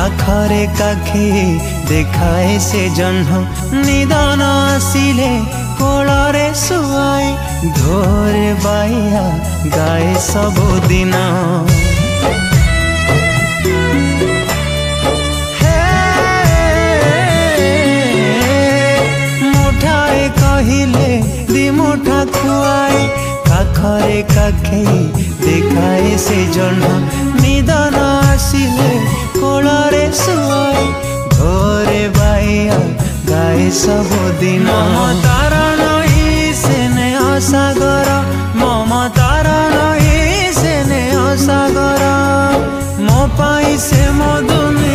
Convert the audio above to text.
काखरे काखे देखाए से जह्न निदान आसिले कोलरे सुआई घोरे बाइया गाए सबुदिन मुठाए कहिले दिमुठा खुआई काखरे काखे देखाए से जह्न निदान आसिले कोलरे सुआई घोरे बाइया गाए सबुदिन ममतार नही स्नेह सागर ममतार नही स्नेह सागर मो पाई से मधुमे